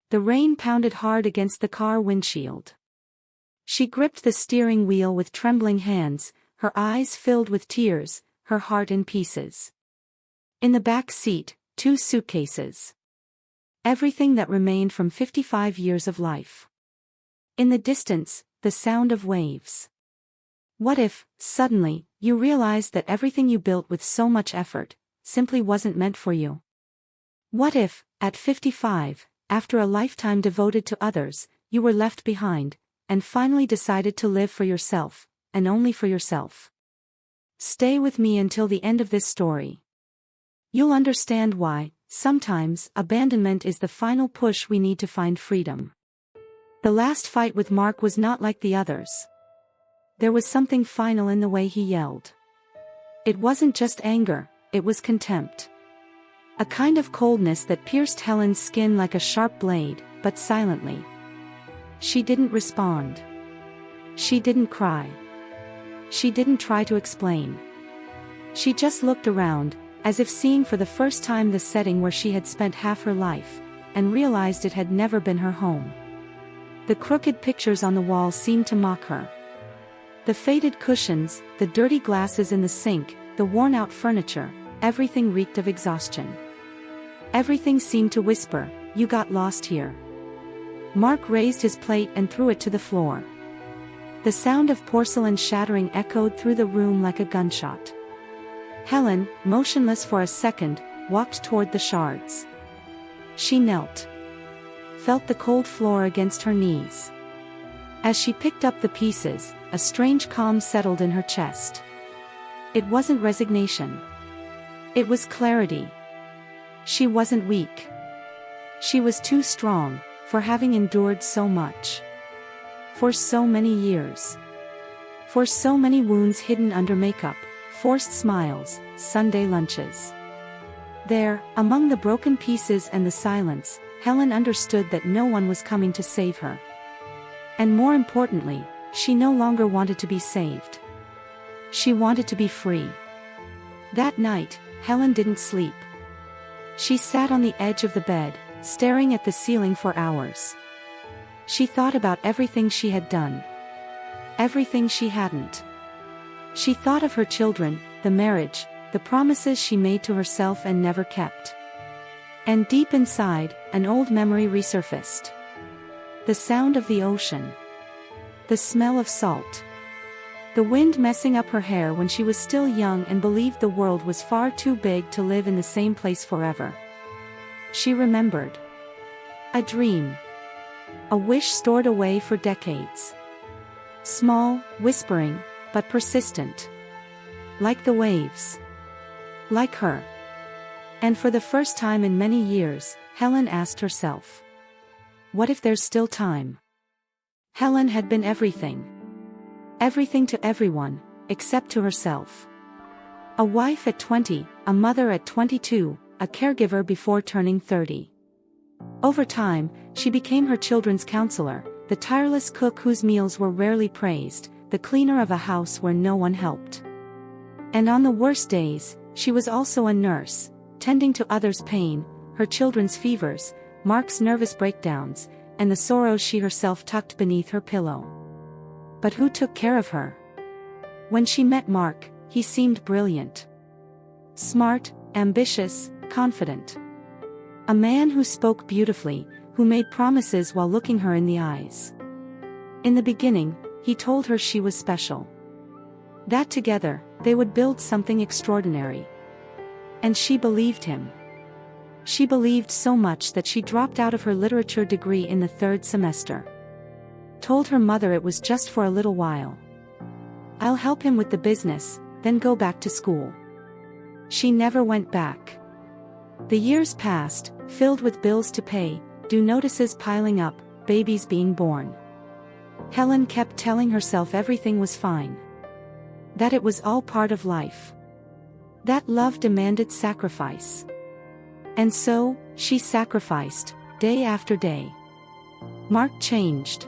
The rain pounded hard against the car windshield. She gripped the steering wheel with trembling hands, her eyes filled with tears, her heart in pieces. In the back seat, 2 suitcases. Everything that remained from 55 years of life. In the distance, the sound of waves. What if, suddenly, you realized that everything you built with so much effort simply wasn't meant for you? What if, at 55, after a lifetime devoted to others, you were left behind, and finally decided to live for yourself, and only for yourself? Stay with me until the end of this story. You'll understand why, sometimes, abandonment is the final push we need to find freedom. The last fight with Mark was not like the others. There was something final in the way he yelled. It wasn't just anger, it was contempt. A kind of coldness that pierced Helen's skin like a sharp blade, but silently. She didn't respond. She didn't cry. She didn't try to explain. She just looked around, as if seeing for the first time the setting where she had spent half her life, and realized it had never been her home. The crooked pictures on the wall seemed to mock her. The faded cushions, the dirty glasses in the sink, the worn-out furniture, everything reeked of exhaustion. Everything seemed to whisper, "You got lost here." Mark raised his plate and threw it to the floor. The sound of porcelain shattering echoed through the room like a gunshot. Helen, motionless for a second, walked toward the shards. She knelt. Felt the cold floor against her knees. As she picked up the pieces, a strange calm settled in her chest. It wasn't resignation. It was clarity. She wasn't weak. She was too strong, for having endured so much. For so many years. For so many wounds hidden under makeup, forced smiles, Sunday lunches. There, among the broken pieces and the silence, Helen understood that no one was coming to save her. And more importantly, she no longer wanted to be saved. She wanted to be free. That night, Helen didn't sleep. She sat on the edge of the bed, staring at the ceiling for hours. She thought about everything she had done. Everything she hadn't. She thought of her children, the marriage, the promises she made to herself and never kept. And deep inside, an old memory resurfaced. The sound of the ocean. The smell of salt. The wind messing up her hair when she was still young and believed the world was far too big to live in the same place forever. She remembered. A dream. A wish stored away for decades. Small, whispering, but persistent. Like the waves. Like her. And for the first time in many years, Helen asked herself, what if there's still time? Helen had been everything. Everything to everyone, except to herself. A wife at 20, a mother at 22, a caregiver before turning 30. Over time, she became her children's counselor, the tireless cook whose meals were rarely praised, the cleaner of a house where no one helped. And on the worst days, she was also a nurse, tending to others' pain, her children's fevers, Mark's nervous breakdowns, and the sorrows she herself tucked beneath her pillow. But who took care of her? When she met Mark, he seemed brilliant. Smart, ambitious, confident. A man who spoke beautifully, who made promises while looking her in the eyes. In the beginning, he told her she was special. That together, they would build something extraordinary. And she believed him. She believed so much that she dropped out of her literature degree in the 3rd semester. Told her mother it was just for a little while. I'll help him with the business, then go back to school. She never went back. The years passed, filled with bills to pay, due notices piling up, babies being born. Helen kept telling herself everything was fine. That it was all part of life. That love demanded sacrifice. And so, she sacrificed, day after day. Mark changed.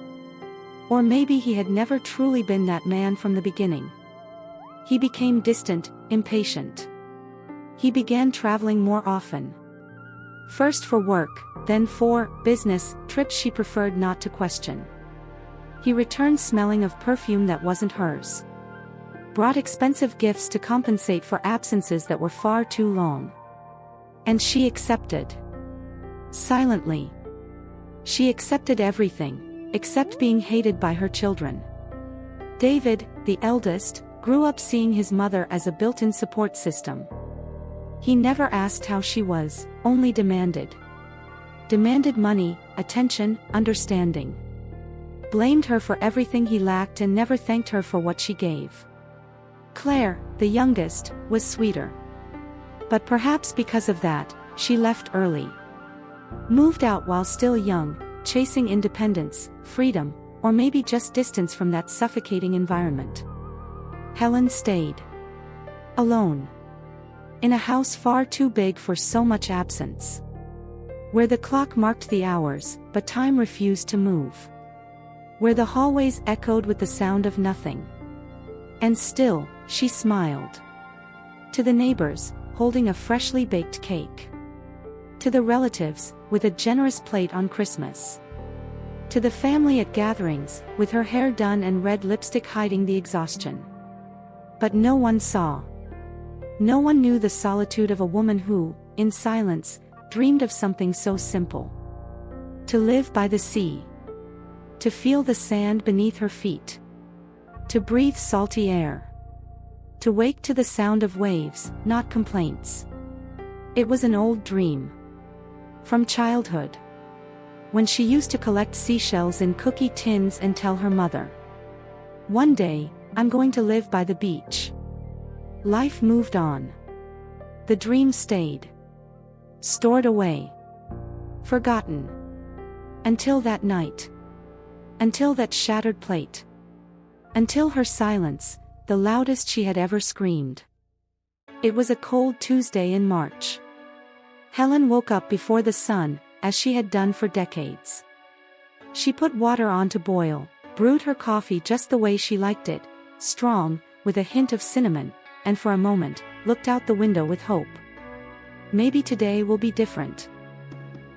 Or maybe he had never truly been that man from the beginning. He became distant, impatient. He began traveling more often. First for work, then 4 business trips she preferred not to question. He returned smelling of perfume that wasn't hers. Brought expensive gifts to compensate for absences that were far too long. And she accepted. Silently. She accepted everything, except being hated by her children. David, the eldest, grew up seeing his mother as a built-in support system. He never asked how she was, only demanded. Demanded money, attention, understanding. Blamed her for everything he lacked and never thanked her for what she gave. Claire, the youngest, was sweeter. But perhaps because of that, she left early. Moved out while still young, chasing independence, freedom, or maybe just distance from that suffocating environment. Helen stayed. Alone. In a house far too big for so much absence. Where the clock marked the hours, but time refused to move. Where the hallways echoed with the sound of nothing. And still, she smiled. To the neighbors, holding a freshly baked cake. To the relatives, with a generous plate on Christmas. To the family at gatherings, with her hair done and red lipstick hiding the exhaustion. But no one saw. No one knew the solitude of a woman who, in silence, dreamed of something so simple. To live by the sea. To feel the sand beneath her feet. To breathe salty air. To wake to the sound of waves, not complaints. It was an old dream. From childhood. When she used to collect seashells in cookie tins and tell her mother, "One day, I'm going to live by the beach." Life moved on. The dream stayed. Stored away. Forgotten. Until that night. Until that shattered plate. Until her silence, the loudest she had ever screamed. It was a cold Tuesday in March. Helen woke up before the sun, as she had done for decades. She put water on to boil, brewed her coffee just the way she liked it, strong, with a hint of cinnamon, and for a moment, looked out the window with hope. Maybe today will be different.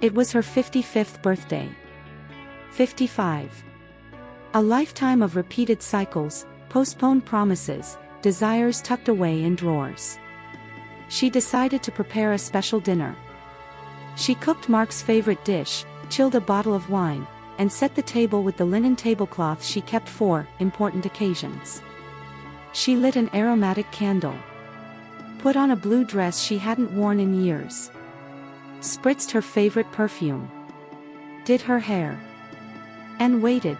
It was her 55th birthday. 55. A lifetime of repeated cycles, postponed promises, desires tucked away in drawers. She decided to prepare a special dinner. She cooked Mark's favorite dish, chilled a bottle of wine, and set the table with the linen tablecloth she kept for important occasions. She lit an aromatic candle. Put on a blue dress she hadn't worn in years. Spritzed her favorite perfume. Did her hair. And waited.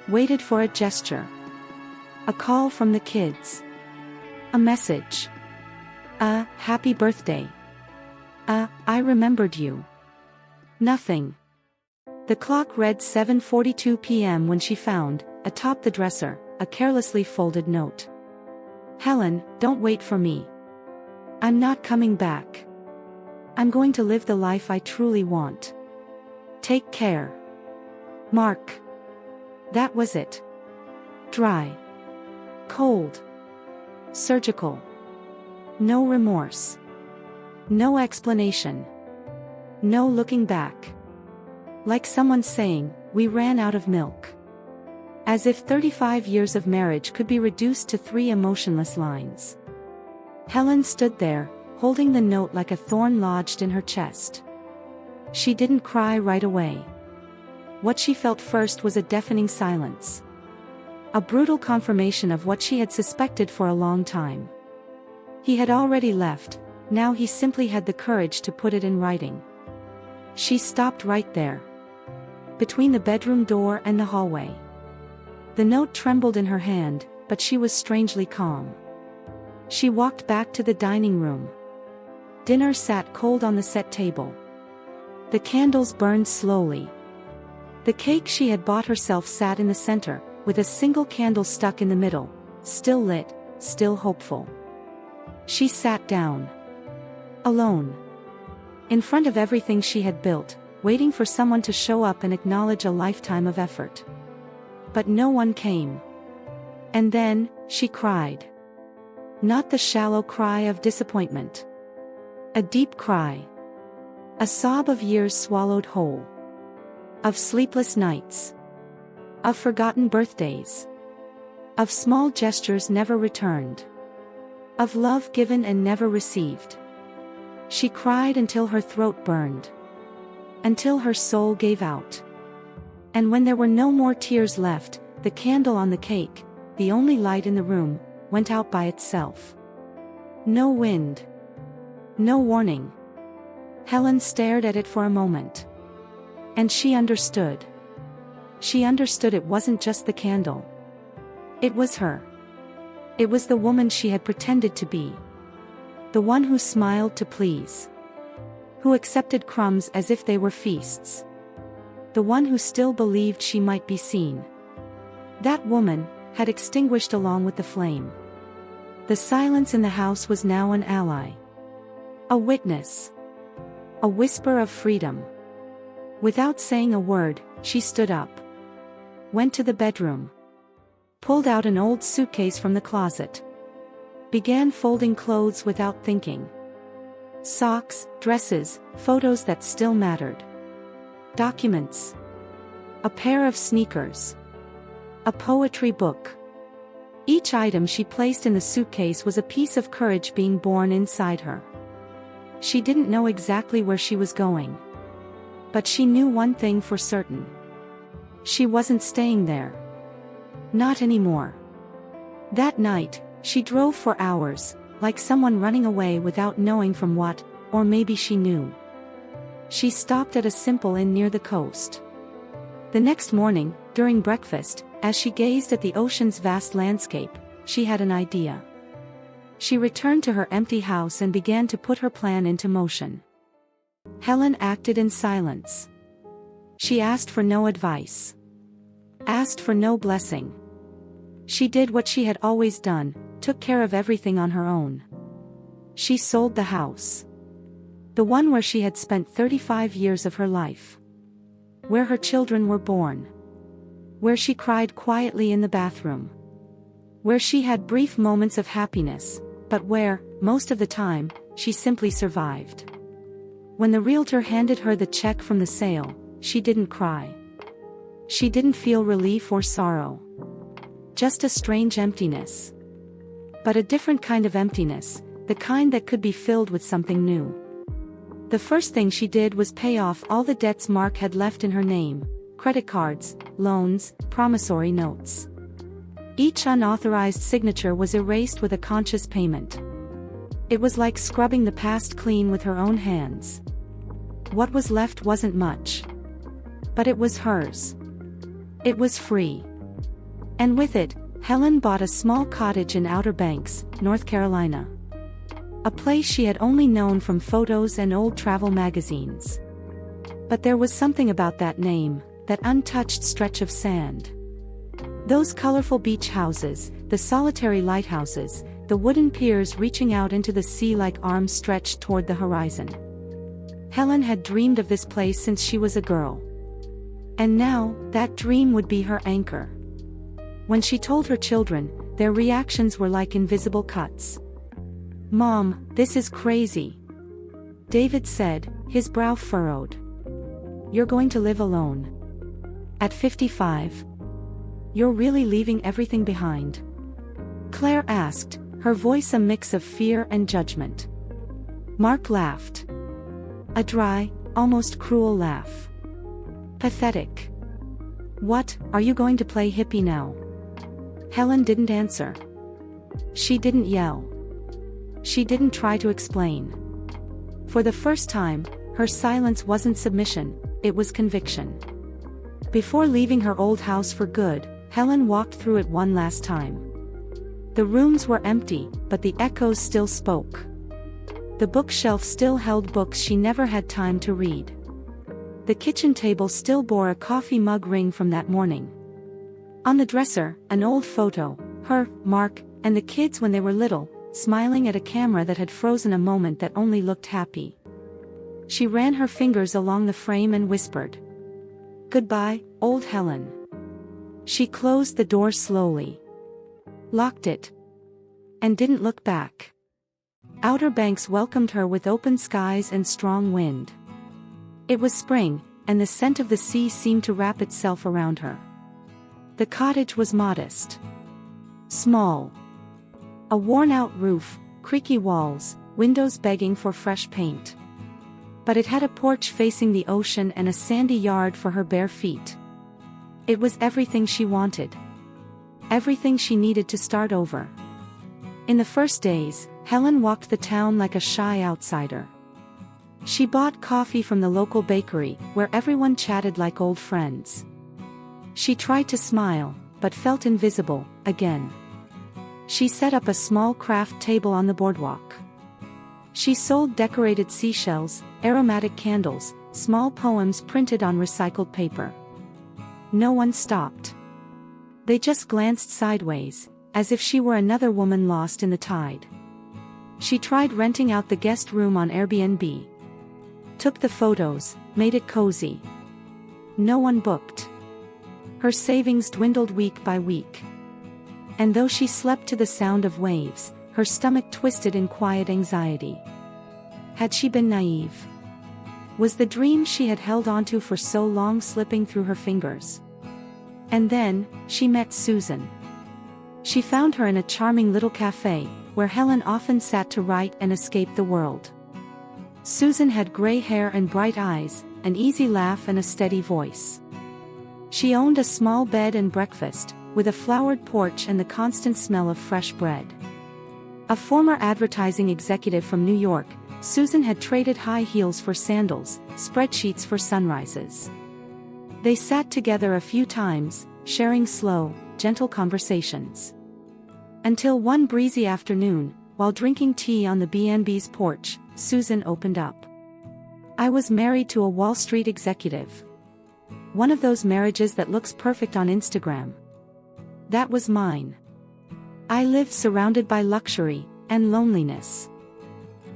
Waited for a gesture. A call from the kids. A message. A happy birthday. I remembered you. Nothing. The clock read 7:42 p.m. when she found, atop the dresser, a carelessly folded note. "Helen, don't wait for me. I'm not coming back. I'm going to live the life I truly want. Take care. Mark." That was it. Dry. Cold. Surgical. No remorse. No explanation. No looking back. Like someone saying, "We ran out of milk." As if 35 years of marriage could be reduced to 3 emotionless lines. Helen stood there, holding the note like a thorn lodged in her chest. She didn't cry right away. What she felt first was a deafening silence. A brutal confirmation of what she had suspected for a long time. He had already left, now he simply had the courage to put it in writing. She stopped right there. Between the bedroom door and the hallway. The note trembled in her hand, but she was strangely calm. She walked back to the dining room. Dinner sat cold on the set table. The candles burned slowly. The cake she had bought herself sat in the center, with a single candle stuck in the middle, still lit, still hopeful. She sat down. Alone. In front of everything she had built, waiting for someone to show up and acknowledge a lifetime of effort. But no one came. And then, she cried. Not the shallow cry of disappointment. A deep cry. A sob of years swallowed whole. Of sleepless nights. Of forgotten birthdays. Of small gestures never returned. Of love given and never received. She cried until her throat burned. Until her soul gave out. And when there were no more tears left, the candle on the cake, the only light in the room, went out by itself. No wind. No warning. Helen stared at it for a moment. And she understood. She understood it wasn't just the candle. It was her. It was the woman she had pretended to be. The one who smiled to please. Who accepted crumbs as if they were feasts. The one who still believed she might be seen. That woman had extinguished along with the flame. The silence in the house was now an ally. A witness. A whisper of freedom. Without saying a word, she stood up. Went to the bedroom. Pulled out an old suitcase from the closet. Began folding clothes without thinking. Socks, dresses, photos that still mattered. Documents. A pair of sneakers. A poetry book. Each item she placed in the suitcase was a piece of courage being born inside her. She didn't know exactly where she was going. But she knew one thing for certain. She wasn't staying there. Not anymore. That night, she drove for hours, like someone running away without knowing from what, or maybe she knew. She stopped at a simple inn near the coast. The next morning, during breakfast, as she gazed at the ocean's vast landscape, she had an idea. She returned to her empty house and began to put her plan into motion. Helen acted in silence. She asked for no advice. Asked for no blessing. She did what she had always done, took care of everything on her own. She sold the house. The one where she had spent 35 years of her life. Where her children were born. Where she cried quietly in the bathroom. Where she had brief moments of happiness, but where, most of the time, she simply survived. When the realtor handed her the check from the sale, she didn't cry. She didn't feel relief or sorrow. Just a strange emptiness. But a different kind of emptiness, the kind that could be filled with something new. The first thing she did was pay off all the debts Mark had left in her name: credit cards, loans, promissory notes. Each unauthorized signature was erased with a conscious payment. It was like scrubbing the past clean with her own hands. What was left wasn't much. But it was hers. It was free. And with it, Helen bought a small cottage in Outer Banks, North Carolina. A place she had only known from photos and old travel magazines. But there was something about that name, that untouched stretch of sand. Those colorful beach houses, the solitary lighthouses, the wooden piers reaching out into the sea like arms stretched toward the horizon. Helen had dreamed of this place since she was a girl. And now, that dream would be her anchor. When she told her children, their reactions were like invisible cuts. "Mom, this is crazy," David said, his brow furrowed. "You're going to live alone. At 55. You're really leaving everything behind?" Claire asked, her voice a mix of fear and judgment. Mark laughed. A dry, almost cruel laugh. "Pathetic. What, are you going to play hippie now?" Helen didn't answer. She didn't yell. She didn't try to explain. For the first time, her silence wasn't submission, it was conviction. Before leaving her old house for good, Helen walked through it one last time. The rooms were empty, but the echoes still spoke. The bookshelf still held books she never had time to read. The kitchen table still bore a coffee mug ring from that morning. On the dresser, an old photo, her, Mark, and the kids when they were little, smiling at a camera that had frozen a moment that only looked happy. She ran her fingers along the frame and whispered, "Goodbye, old Helen." She closed the door slowly. Locked it. And didn't look back. Outer Banks welcomed her with open skies and strong wind. It was spring, and the scent of the sea seemed to wrap itself around her. The cottage was modest. Small. A worn-out roof, creaky walls, windows begging for fresh paint. But it had a porch facing the ocean and a sandy yard for her bare feet. It was everything she wanted. Everything she needed to start over. In the first days, Helen walked the town like a shy outsider. She bought coffee from the local bakery, where everyone chatted like old friends. She tried to smile, but felt invisible, again. She set up a small craft table on the boardwalk. She sold decorated seashells, aromatic candles, small poems printed on recycled paper. No one stopped. They just glanced sideways, as if she were another woman lost in the tide. She tried renting out the guest room on Airbnb. Took the photos, made it cozy. No one booked. Her savings dwindled week by week. And though she slept to the sound of waves, her stomach twisted in quiet anxiety. Had she been naive? Was the dream she had held onto for so long slipping through her fingers? And then, she met Susan. She found her in a charming little cafe, where Helen often sat to write and escape the world. Susan had gray hair and bright eyes, an easy laugh and a steady voice. She owned a small bed and breakfast, with a flowered porch and the constant smell of fresh bread. A former advertising executive from New York, Susan had traded high heels for sandals, spreadsheets for sunrises. They sat together a few times, sharing slow, gentle conversations. Until one breezy afternoon, while drinking tea on the B&B's porch, Susan opened up. "I was married to a Wall Street executive. One of those marriages that looks perfect on Instagram. That was mine. I lived surrounded by luxury and loneliness.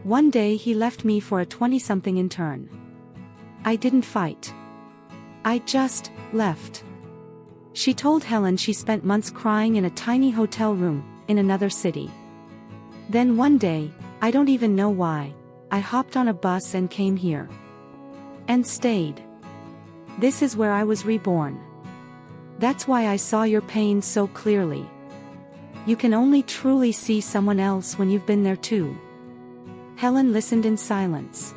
One day he left me for a 20-something intern. I didn't fight. I just left." She told Helen she spent months crying in a tiny hotel room, in another city. "Then one day, I don't even know why, I hopped on a bus and came here. And stayed. This is where I was reborn. That's why I saw your pain so clearly. You can only truly see someone else when you've been there too." Helen listened in silence.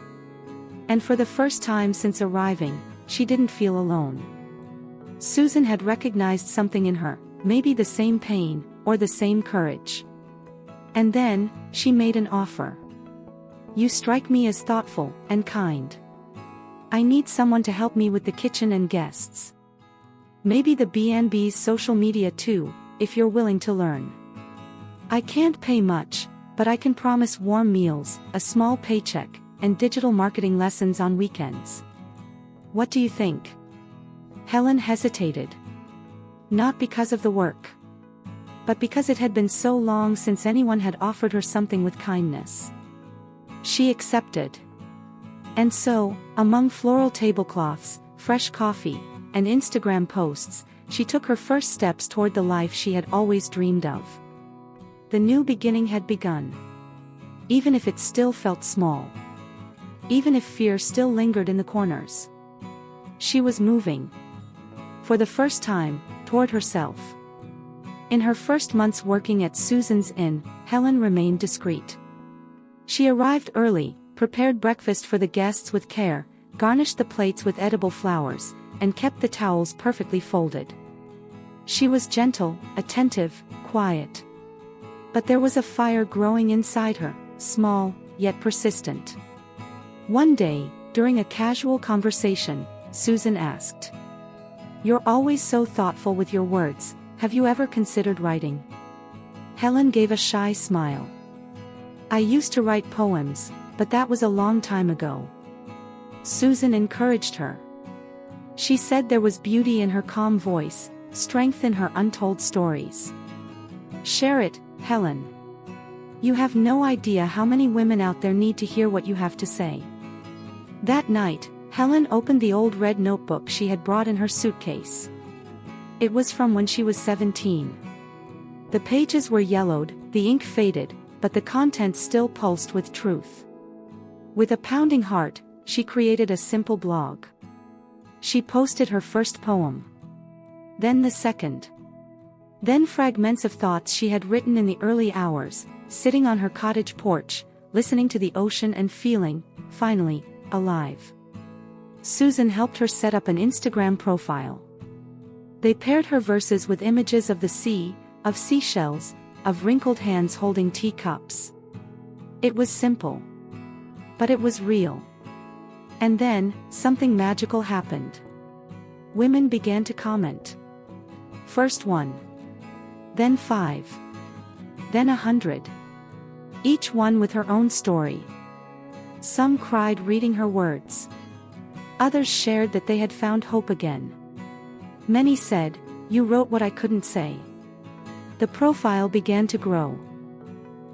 And for the first time since arriving, she didn't feel alone. Susan had recognized something in her, maybe the same pain, or the same courage. And then, she made an offer. "You strike me as thoughtful and kind. I need someone to help me with the kitchen and guests. Maybe the B&B's social media too, if you're willing to learn. I can't pay much, but I can promise warm meals, a small paycheck, and digital marketing lessons on weekends. What do you think?" Helen hesitated. Not because of the work, but because it had been so long since anyone had offered her something with kindness. She accepted. And so, among floral tablecloths, fresh coffee, and Instagram posts, she took her first steps toward the life she had always dreamed of. The new beginning had begun. Even if it still felt small. Even if fear still lingered in the corners. She was moving. For the first time, toward herself. In her first months working at Susan's Inn, Helen remained discreet. She arrived early, prepared breakfast for the guests with care, garnished the plates with edible flowers, and kept the towels perfectly folded. She was gentle, attentive, quiet. But there was a fire growing inside her, small, yet persistent. One day, during a casual conversation, Susan asked, "You're always so thoughtful with your words, have you ever considered writing?" Helen gave a shy smile. "I used to write poems, but that was a long time ago." Susan encouraged her. She said there was beauty in her calm voice, strength in her untold stories. "Share it, Helen. You have no idea how many women out there need to hear what you have to say." That night, Helen opened the old red notebook she had brought in her suitcase. It was from when she was 17. The pages were yellowed, the ink faded, but the contents still pulsed with truth. With a pounding heart, she created a simple blog. She posted her first poem. Then the second. Then fragments of thoughts she had written in the early hours, sitting on her cottage porch, listening to the ocean and feeling, finally, alive. Susan helped her set up an Instagram profile. They paired her verses with images of the sea, of seashells, of wrinkled hands holding teacups. It was simple. But it was real. And then, something magical happened. Women began to comment. First 1. Then 5. Then 100. Each one with her own story. Some cried reading her words. Others shared that they had found hope again. Many said, "You wrote what I couldn't say." The profile began to grow.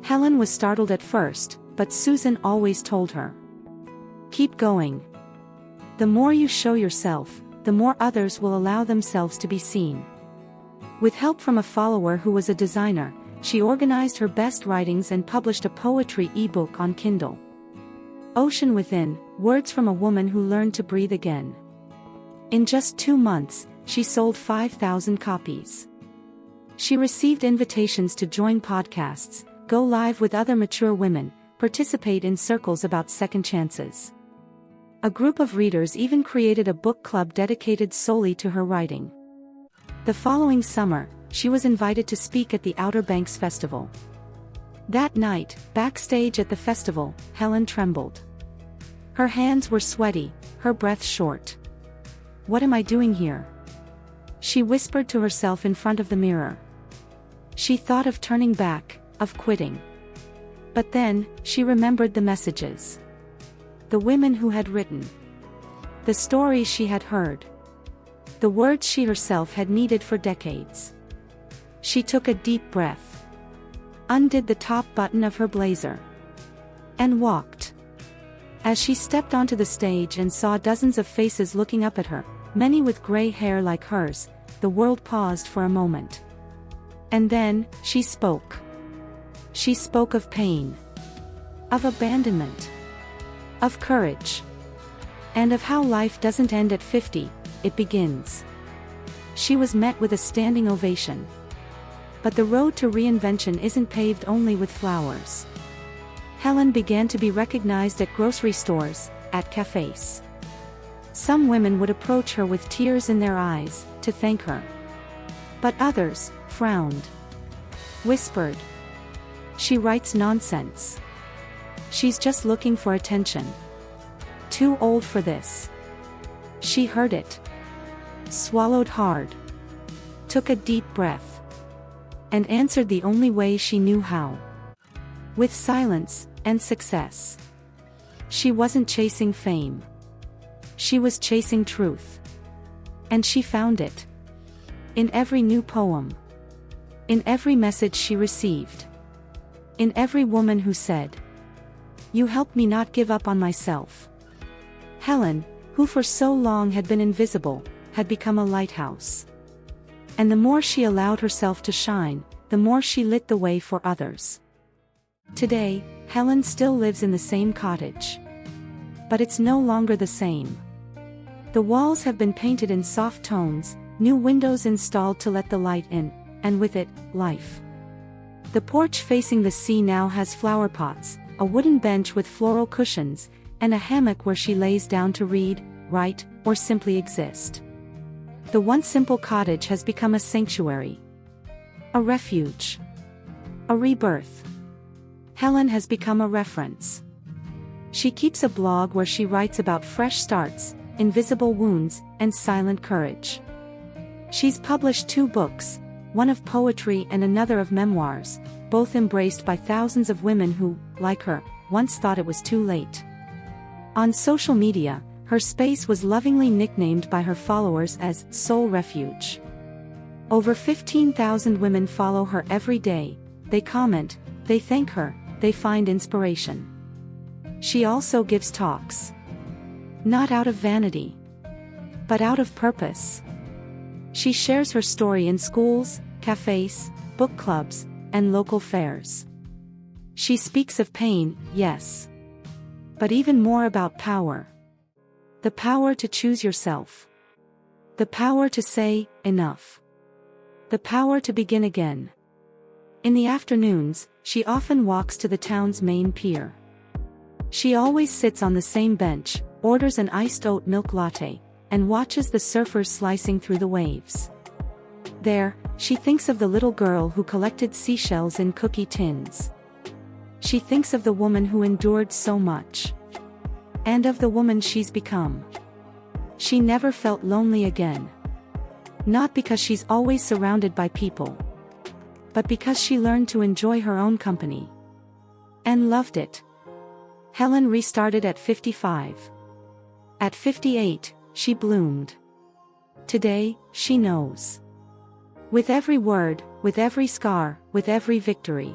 Helen was startled at first, but Susan always told her, "Keep going. The more you show yourself, the more others will allow themselves to be seen." With help from a follower who was a designer, she organized her best writings and published a poetry ebook on Kindle. Ocean Within, Words from a Woman Who Learned to Breathe Again. In just 2 months, she sold 5,000 copies. She received invitations to join podcasts, go live with other mature women, participate in circles about second chances. A group of readers even created a book club dedicated solely to her writing. The following summer, she was invited to speak at the Outer Banks Festival. That night, backstage at the festival, Helen trembled. Her hands were sweaty, her breath short. "What am I doing here?" she whispered to herself in front of the mirror. She thought of turning back, of quitting. But then, she remembered the messages. The women who had written. The stories she had heard. The words she herself had needed for decades. She took a deep breath. Undid the top button of her blazer. And walked. As she stepped onto the stage and saw dozens of faces looking up at her, many with gray hair like hers, the world paused for a moment. And then, she spoke. She spoke of pain. Of abandonment. Of courage. And of how life doesn't end at 50, it begins. She was met with a standing ovation. But the road to reinvention isn't paved only with flowers. Helen began to be recognized at grocery stores, at cafes. Some women would approach her with tears in their eyes, to thank her. But others, frowned. Whispered. "She writes nonsense. She's just looking for attention. Too old for this." She heard it. Swallowed hard. Took a deep breath. And answered the only way she knew how. With silence, and success. She wasn't chasing fame. She was chasing truth. And she found it. In every new poem. In every message she received. In every woman who said, "You helped me not give up on myself." Helen, who for so long had been invisible, had become a lighthouse. And the more she allowed herself to shine, the more she lit the way for others. Today, Helen still lives in the same cottage. But it's no longer the same. The walls have been painted in soft tones, new windows installed to let the light in, and with it, life. The porch facing the sea now has flower pots, a wooden bench with floral cushions, and a hammock where she lays down to read, write, or simply exist. The once simple cottage has become a sanctuary. A refuge. A rebirth. Helen has become a reference. She keeps a blog where she writes about fresh starts, invisible wounds, and silent courage. She's published 2 books, one of poetry and another of memoirs, both embraced by thousands of women who, like her, once thought it was too late. On social media, her space was lovingly nicknamed by her followers as Soul Refuge. Over 15,000 women follow her every day, they comment, they thank her, they find inspiration. She also gives talks. Not out of vanity, but out of purpose. She shares her story in schools, cafes, book clubs, and local fairs. She speaks of pain, yes. But even more about power. The power to choose yourself. The power to say, enough. The power to begin again. In the afternoons, she often walks to the town's main pier. She always sits on the same bench, orders an iced oat milk latte, and watches the surfers slicing through the waves. There, she thinks of the little girl who collected seashells in cookie tins. She thinks of the woman who endured so much. And of the woman she's become. She never felt lonely again. Not because she's always surrounded by people, but because she learned to enjoy her own company. And loved it. Helen restarted at 55. At 58, she bloomed. Today, she knows. With every word, with every scar, with every victory.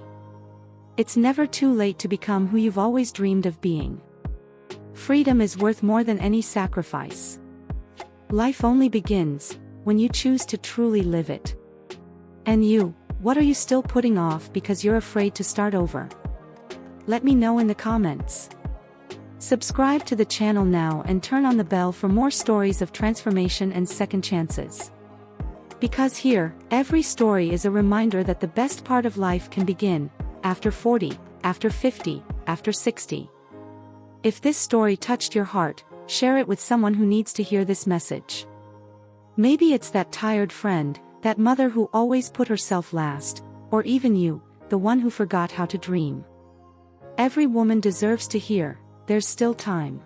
It's never too late to become who you've always dreamed of being. Freedom is worth more than any sacrifice. Life only begins when you choose to truly live it. And you, what are you still putting off because you're afraid to start over? Let me know in the comments. Subscribe to the channel now and turn on the bell for more stories of transformation and second chances. Because here, every story is a reminder that the best part of life can begin after 40, after 50, after 60. If this story touched your heart, share it with someone who needs to hear this message. Maybe it's that tired friend, that mother who always put herself last, or even you, the one who forgot how to dream. Every woman deserves to hear, there's still time.